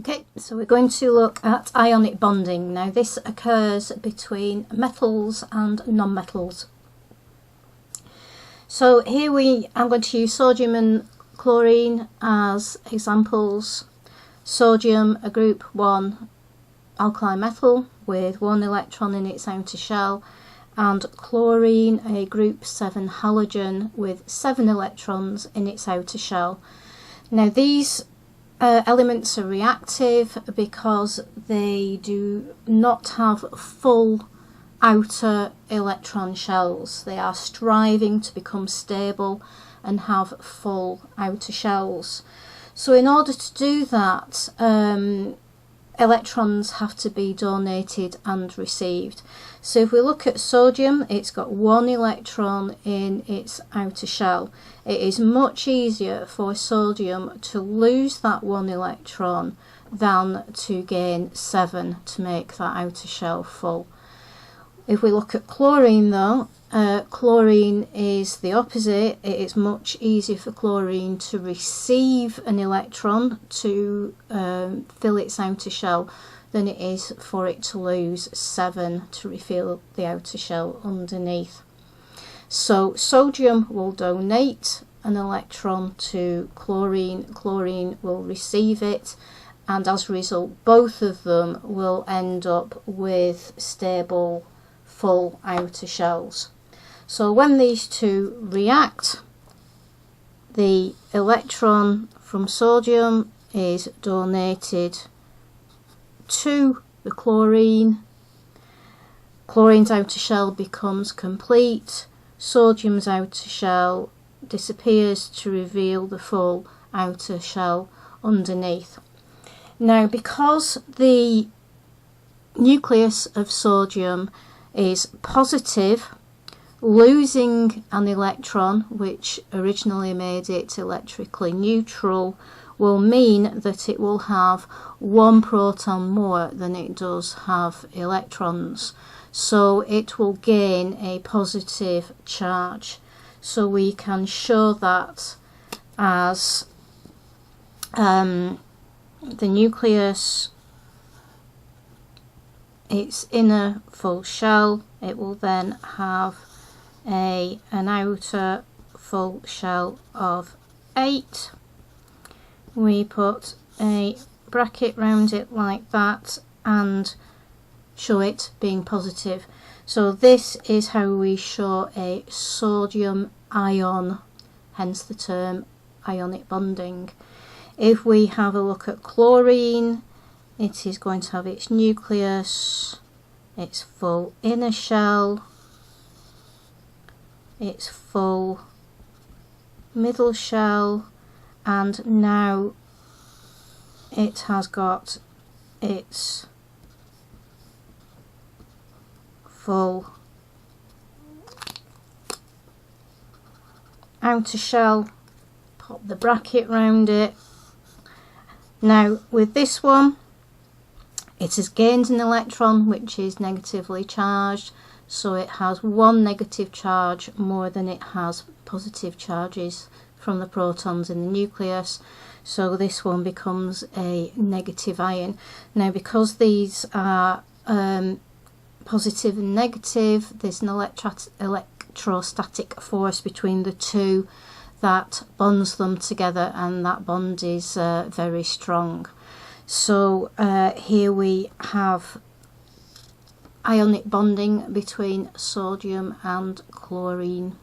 Okay, so we're going to look at ionic bonding. Now this occurs between metals and non-metals. So here I'm going to use sodium and chlorine as examples. Sodium, a group 1 alkali metal with 1 electron in its outer shell, and chlorine, a group 7 halogen with 7 electrons in its outer shell. Now these elements are reactive because they do not have full outer electron shells. They are striving to become stable and have full outer shells. So in order to do that, electrons have to be donated and received. So if we look at sodium, it's got 1 electron in its outer shell. It is much easier for sodium to lose that 1 electron than to gain 7 to make that outer shell full. If we look at chlorine though, chlorine is the opposite. It is much easier for chlorine to receive an electron to fill its outer shell than it is for it to lose 7 to refill the outer shell underneath. So sodium will donate an electron to chlorine, chlorine will receive it, and as a result both of them will end up with stable full outer shells. So when these two react, the electron from sodium is donated to the chlorine. Chlorine's outer shell becomes complete. Sodium's outer shell disappears to reveal the full outer shell underneath. Now, because the nucleus of sodium is positive, losing an electron, which originally made it electrically neutral, will mean that it will have 1 proton more than it does have electrons. So it will gain a positive charge. So we can show that as the nucleus, its inner full shell, it will then have an outer full shell of 8. We put a bracket round it like that and show it being positive. So this is how we show a sodium ion, hence the term ionic bonding. If we have a look at chlorine, it is going to have its nucleus, its full inner shell, its full middle shell, and now it has got its full outer shell. Pop the bracket round it. Now with this one, it has gained an electron which is negatively charged, so it has 1 negative charge more than it has positive charges from the protons in the nucleus. So this one becomes a negative ion. Now because these are positive and negative, there's an electrostatic force between the two that bonds them together, and that bond is very strong. So here we have ionic bonding between sodium and chlorine.